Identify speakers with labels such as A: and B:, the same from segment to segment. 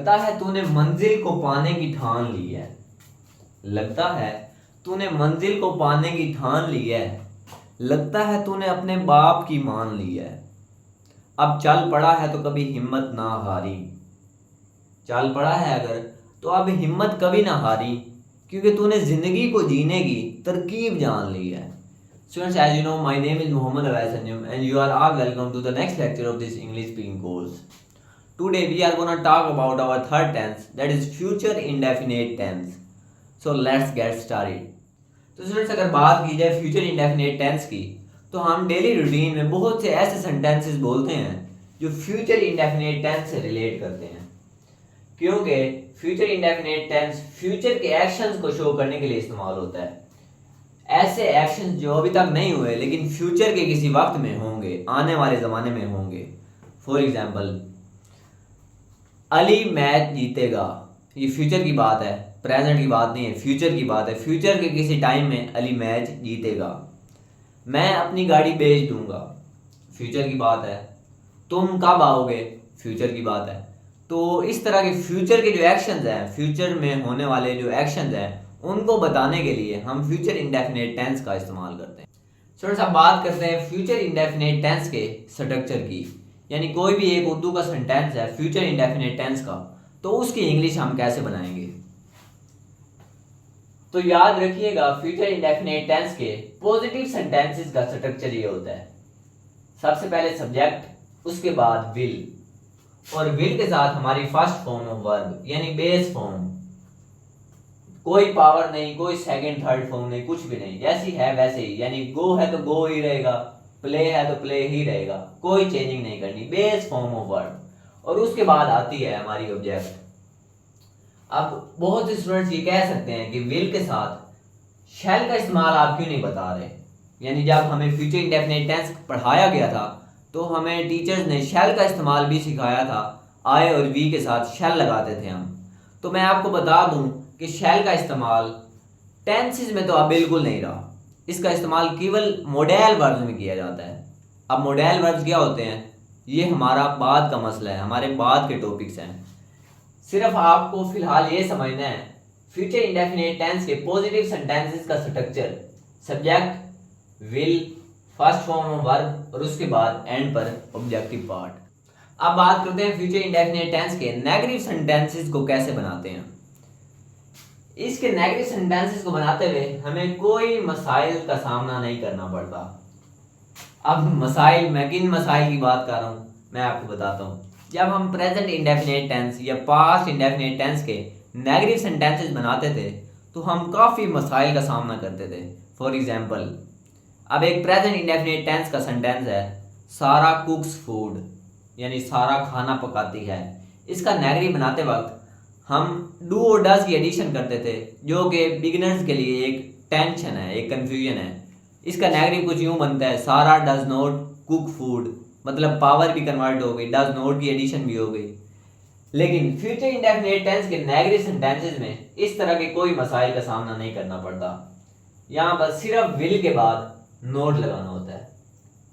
A: लगता है तूने मंजिल को पाने की ठान ली है। लगता है तूने मंजिल को पाने की ठान ली है। लगता है तूने अपने बाप की मान ली है। अब चल पड़ा है तो कभी हिम्मत ना हारी। चल पड़ा है अगर तो अब हिम्मत कभी ना हारी, क्योंकि तूने जिंदगी को जीने की तरकीब जान ली है। Students, as you know, my name is Muhammad Awais Anjum and you are all welcome to the next lecture of this English speaking course. Today we are going to talk about our third tense, that is future indefinite tense. So let's get started. तो students, अगर बात की जाए future indefinite tense की, तो हम daily routine में बहुत से ऐसे सेंटेंसेस बोलते हैं जो फ्यूचर इंडेफिनेट टेंस से रिलेट करते हैं, क्योंकि फ्यूचर इंडेफिनेट टेंस फ्यूचर के एक्शंस को शो करने के लिए इस्तेमाल होता है। ऐसे एक्शंस जो अभी तक नहीं हुए लेकिन फ्यूचर के किसी वक्त में होंगे, आने वाले ज़माने में होंगे। फॉर एग्जाम्पल, अली मैच जीतेगा, ये फ्यूचर की बात है, प्रेजेंट की बात नहीं है, फ्यूचर की बात है। फ्यूचर के किसी टाइम में अली मैच जीतेगा। मैं अपनी गाड़ी बेच दूंगा, फ्यूचर की बात है। तुम कब आओगे, फ्यूचर की बात है। तो इस तरह के फ्यूचर के जो एक्शंस हैं, फ्यूचर में होने वाले जो एक्शंस हैं, उनको बताने के लिए हम फ्यूचर इंडेफिनेट टेंस का इस्तेमाल करते हैं। स्टूडेंट्स, अब बात करते हैं फ्यूचर इंडेफिनेट टेंस के स्ट्रक्चर की, यानी कोई भी एक उर्दू का सेंटेंस है फ्यूचर इंडेफिनेट टेंस का, तो उसकी इंग्लिश हम कैसे बनाएंगे। तो याद रखिएगा, फ्यूचर इंडेफिनेट टेंस के पॉजिटिव सेंटेंसेस का स्ट्रक्चर ये होता है। सबसे पहले सब्जेक्ट, उसके बाद विल, और विल के साथ हमारी फर्स्ट फॉर्म ऑफ वर्ब यानी बेस फॉर्म। कोई पावर नहीं, कोई सेकंड थर्ड फॉर्म नहीं, कुछ भी नहीं, जैसी है वैसे ही। यानी गो है तो गो ही रहेगा, प्ले है तो प्ले ही रहेगा, कोई चेंजिंग नहीं करनी, बेस फॉर्म ऑफ वर्ब। और उसके बाद आती है हमारी ऑब्जेक्ट। अब बहुत से स्टूडेंट्स ये कह सकते हैं कि विल के साथ शैल का इस्तेमाल आप क्यों नहीं बता रहे। यानी जब हमें फ्यूचर इंडेफिनिट टेंस पढ़ाया गया था तो हमें टीचर्स ने शैल का इस्तेमाल भी सिखाया था। आई और वी के साथ शैल लगाते थे हम। तो मैं आपको बता दूं कि शैल का इस्तेमाल टेंसेस में तो अब बिल्कुल नहीं रहा। इसका इस्तेमाल केवल मॉडेल वर्ब्स में किया जाता है। अब मॉडेल वर्ब्स क्या होते हैं, ये हमारा बाद का मसला है, हमारे बाद के टॉपिक्स हैं। सिर्फ आपको फिलहाल ये समझना है फ्यूचर इंडेफिनिट टेंस के पॉजिटिव सेंटेंसेस का structure, subject, will, first form of verb और उसके बाद एंड पर ऑब्जेक्टिव पार्ट। अब बात करते हैं फ्यूचर इंडेफिनिट टेंस के नेगेटिव सेंटेंसेस को कैसे बनाते हैं। इसके नेगेटिव सेंटेंसेस को बनाते हुए हमें कोई मसाइल का सामना नहीं करना पड़ता। अब मसाइल, मैं किन मसाइल की बात कर रहा हूँ मैं आपको बताता हूँ। जब हम प्रेजेंट इंडेफिनिट टेंस या पास्ट इंडेफिनिट टेंस के नेगेटिव सेंटेंसेस बनाते थे तो हम काफ़ी मसाइल का सामना करते थे। फॉर एग्जाम्पल, अब एक प्रेजेंट इंडेफिनिट टेंस का सेंटेंस है, सारा कुक्स फूड, यानी सारा खाना पकाती है। इसका नेगेटिव बनाते वक्त हम डू और डज की एडिशन करते थे, जो कि बिगिनर्स के लिए एक टेंशन है, एक कंफ्यूजन है। इसका नेगेटिव कुछ यूँ बनता है, सारा डज नॉट कुक फूड, मतलब पावर भी कन्वर्ट हो गई, डज नॉट की एडिशन भी हो गई। लेकिन फ्यूचर इंडेफिनिट टेंस के नेगेटिव सेंटेंसेस में इस तरह के कोई मसाइल का सामना नहीं करना पड़ता। यहाँ पर सिर्फ विल के बाद नोट लगाना होता है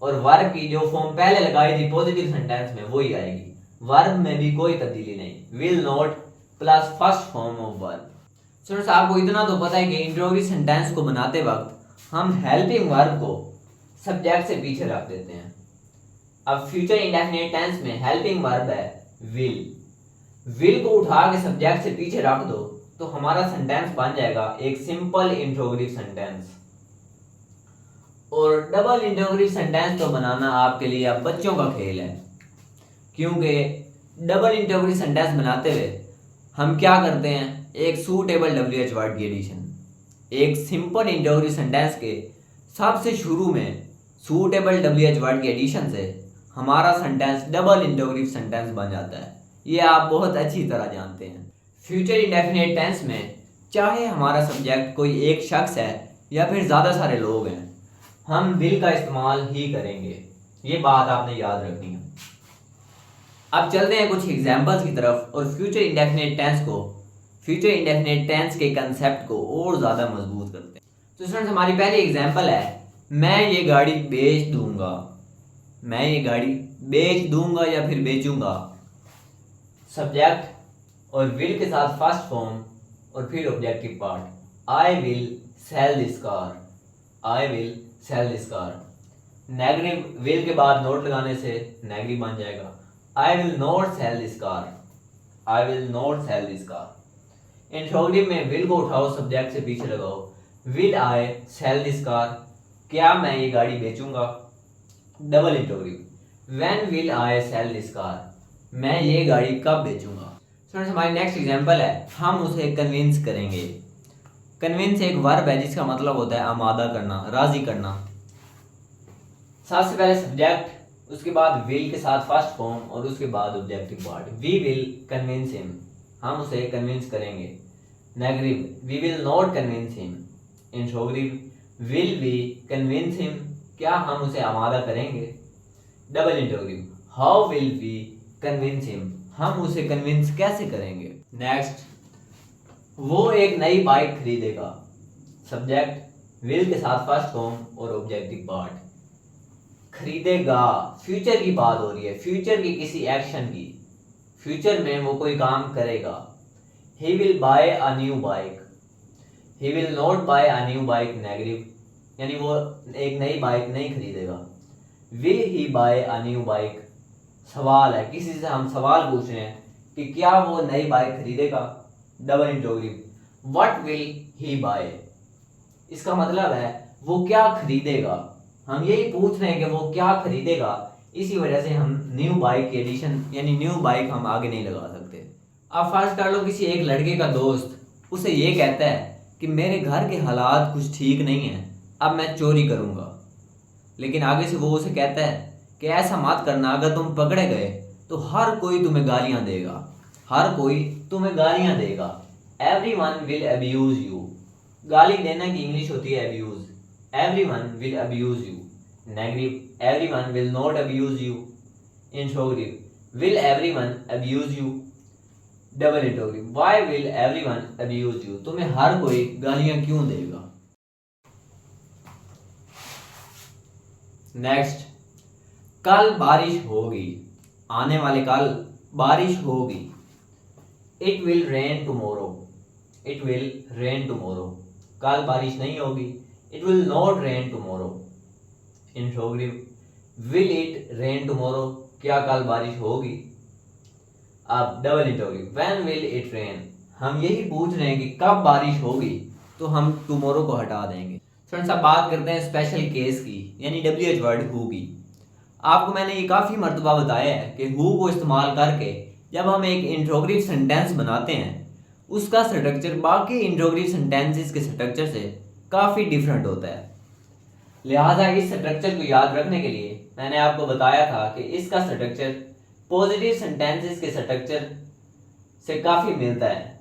A: और वर्ब की जो फॉर्म पहले लगाई थी पॉजिटिव सेंटेंस में वही आएगी। वर्ब में भी कोई तब्दीली नहीं, will note plus first form of verb. Students, आपको इतना तो पता है कि इंट्रोगेटिव सेंटेंस को बनाते वक्त हम हेल्पिंग वर्ब को सब्जेक्ट से पीछे रख देते हैं। अब फ्यूचर इंडेफिनिट टेंस में हेल्पिंग वर्ब है विल। विल को उठा के सब्जेक्ट से पीछे रख दो तो हमारा सेंटेंस बन जाएगा एक सिंपल इंट्रोगेटिव सेंटेंस। और डबल इंट्रोगेटिव सेंटेंस तो बनाना आपके लिए अब बच्चों का खेल है, क्योंकि डबल इंट्रोगेटिव सेंटेंस बनाते हुए हम क्या करते हैं, एक सूटेबल WH वर्ड की एडिशन। एक सिंपल इंट्रोगेटिव सेंटेंस के सबसे शुरू में सूटेबल WH वर्ड की एडिशन से हमारा सेंटेंस डबल इंट्रोगेटिव सेंटेंस बन जाता है। ये आप बहुत अच्छी तरह जानते हैं। फ्यूचर इंडेफिनिट टेंस में चाहे हमारा सब्जेक्ट कोई एक शख्स है या फिर ज़्यादा सारे लोग हैं, हम विल का इस्तेमाल ही करेंगे। ये बात आपने याद रखनी है। अब चलते हैं कुछ एग्जाम्पल्स की तरफ और फ्यूचर इंडेफिनिट टेंस को, फ्यूचर इंडेफिनिट टेंस के कंसेप्ट को और ज़्यादा मजबूत करते हैं। तो स्टूडेंट्स, हमारी पहली एग्जाम्पल है, मैं ये गाड़ी बेच दूंगा। मैं ये गाड़ी बेच दूंगा या फिर बेचूंगा। सब्जेक्ट और विल के साथ फर्स्ट फॉर्म और फिर objective part. I will sell this car, I will sell this car. Negative will के बाद नोट लगाने से नेगेटिव बन जाएगा। I will not sell this car, I will not sell this car. Interrogative में will को उठाओ, सब्जेक्ट से पीछे लगाओ। Will I sell this car, क्या मैं ये गाड़ी बेचूंगा। Double interrogative, when will I sell this car, मैं ये गाड़ी कब बेचूंगा। फ्रेंड्स हमारी नेक्स्ट एग्जांपल है, हम उसे कन्विंस करेंगे। कन्विंस एक वर्ब है जिसका मतलब होता है आमादा करना, राजी करना। सबसे पहले सब्जेक्ट, उसके बाद विल के साथ फर्स्ट फॉर्म और उसके बाद objective part. We will convince him, हम उसे कन्विंस करेंगे। Negative, we will not convince him. Interrogative, will we convince him, क्या हम उसे आमादा करेंगे। Double interrogative, how will we convince him, हम उसे कन्विंस कैसे करेंगे। नेक्स्ट, वो एक नई बाइक खरीदेगा। सब्जेक्ट, विल के साथ फर्स्ट फॉर्म और ऑब्जेक्टिव पार्ट। खरीदेगा, फ्यूचर की बात हो रही है, फ्यूचर की किसी एक्शन की, फ्यूचर में वो कोई काम करेगा। He will buy a new bike, he will not buy a new bike. Negative, यानी वो एक नई बाइक नहीं खरीदेगा। Will he buy a new bike, सवाल है, किसी से हम सवाल पूछ रहे हैं कि क्या वो नई बाइक खरीदेगा। Double interrogative, what will he buy, इसका मतलब है वो क्या खरीदेगा। हम यही पूछ रहे हैं कि वो क्या खरीदेगा, इसी वजह से हम न्यू बाइक की एडिशन यानी न्यू बाइक हम आगे नहीं लगा सकते। अब फर्ज कर लो किसी एक लड़के का दोस्त उसे ये कहता है कि मेरे घर के हालात कुछ ठीक नहीं है, अब मैं चोरी करूंगा। लेकिन आगे से वो उसे कहता है कि ऐसा मत करना, अगर तुम पकड़े गए तो हर कोई तुम्हें गालियां देगा, हर कोई तुम्हें गालियां देगा। एवरीवन विल अब्यूज यू, गाली देना की इंग्लिश होती है abuse. Everyone will abuse you. Negative, everyone will not abuse you. Interrogative, will everyone abuse you. Double interrogative, why will everyone abuse you, तुम्हें हर कोई गालियां क्यों देगा। नेक्स्ट, कल बारिश होगी, आने वाले कल बारिश होगी। It will rain tomorrow, it will rain tomorrow, कल बारिश नहीं होगी। It will not rain tomorrow. Interrogative, will it rain tomorrow, क्या कल बारिश होगी। अब double interrogative, when will it rain, हम यही पूछ रहे हैं कि कब बारिश होगी, तो हम टुमारो को हटा देंगे। फ्रेंड्स अब बात करते हैं स्पेशल केस की, यानी WH वर्ड हु की। आपको मैंने ये काफ़ी मर्तबा बताया है कि हु को इस्तेमाल करके जब हम एक इंट्रोगेटिव सेंटेंस बनाते हैं उसका स्ट्रक्चर बाकी इंट्रोगेटिव सेंटेंसेस के स्ट्रक्चर से काफ़ी डिफरेंट होता है। लिहाजा इस स्ट्रक्चर को याद रखने के लिए मैंने आपको बताया था कि इसका स्ट्रक्चर पॉजिटिव सेंटेंसेस के स्ट्रक्चर से काफ़ी मिलता है।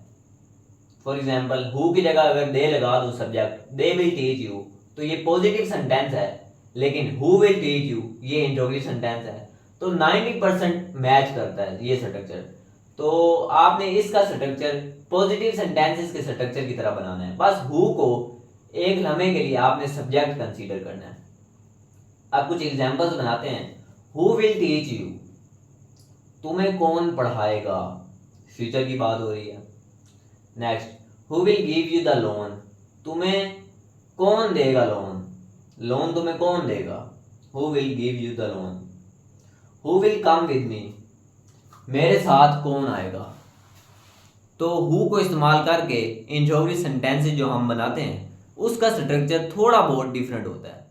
A: फॉर एग्जाम्पल, हु की जगह अगर दे लगा दो subject, they will teach you, तो ये पॉजिटिव सेंटेंस है। लेकिन हु विल टीच यू ये इंट्रोगेटिव सेंटेंस है, तो 90% मैच करता है ये स्ट्रक्चर। तो आपने इसका स्ट्रक्चर पॉजिटिव सेंटेंसेस के स्ट्रक्चर की तरह बनाना है। बस हु को एक लम्हे के लिए आपने सब्जेक्ट कंसीडर करना है। अब कुछ एग्जांपल्स बनाते हैं। हु विल टीच यू, तुम्हें कौन पढ़ाएगा, फ्यूचर की बात हो रही है। Next, who will give you the loan, तुम्हें कौन देगा लोन, लोन तुम्हें कौन देगा। Who will give you the loan. Who will come with me, मेरे साथ कौन आएगा। तो हु को इस्तेमाल करके इंट्रोगेटिव सेंटेंसेस जो हम बनाते हैं उसका स्ट्रक्चर थोड़ा बहुत डिफरेंट होता है।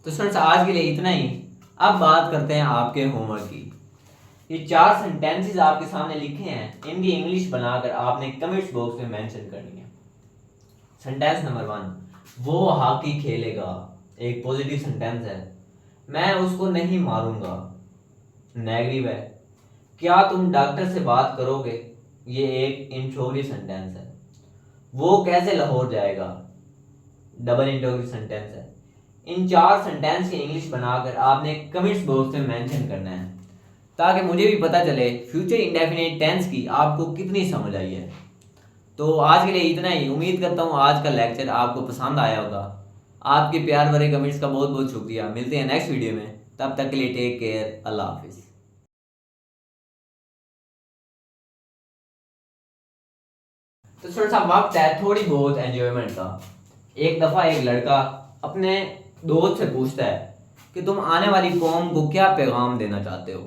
A: तो फ्रेंड्स आज के लिए इतना ही। अब बात करते हैं आपके होमवर्क की। ये 4 सेंटेंसेस आपके सामने लिखे हैं, इनकी इंग्लिश बनाकर आपने कमेंट्स बॉक्स में मेंशन करनी है। सेंटेंस नंबर 1, वो हॉकी खेलेगा, एक पॉजिटिव सेंटेंस है। मैं उसको नहीं मारूंगा, नेगेटिव है। क्या तुम डॉक्टर से बात करोगे, ये एक इंट्रोगेटिव सेंटेंस है। वो कैसे लाहौर जाएगा, डबल इंट्रोगेटिव सेंटेंस है। इन 4 सेंटेंस की इंग्लिश बनाकर आपने कमेंट्स बॉक्स में मेंशन करना है, ताकि मुझे भी पता चले फ्यूचर इंडेफिनिट टेंस की आपको कितनी समझ आई है। तो आज के लिए इतना ही। उम्मीद करता हूँ आज का लेक्चर आपको पसंद आया होगा। आपके प्यार भरे कमेंट्स का बहुत बहुत शुक्रिया। मिलते हैं नेक्स्ट वीडियो में। तब तक के लिए टेक केयर, अल्लाह हाफिज़। तो थोड़ा सा वक्त है थोड़ी बहुत एंजॉयमेंट का। एक दफ़ा एक लड़का अपने दोस्त से पूछता है कि तुम आने वाली कौम को क्या पैगाम देना चाहते हो।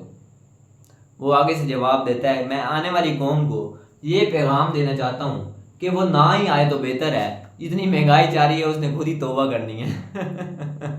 A: वो आगे से जवाब देता है, मैं आने वाली कौम को ये पैगाम देना चाहता हूँ कि वो ना ही आए तो बेहतर है, जितनी महंगाई जा रही है उसने खुद ही तौबा करनी है।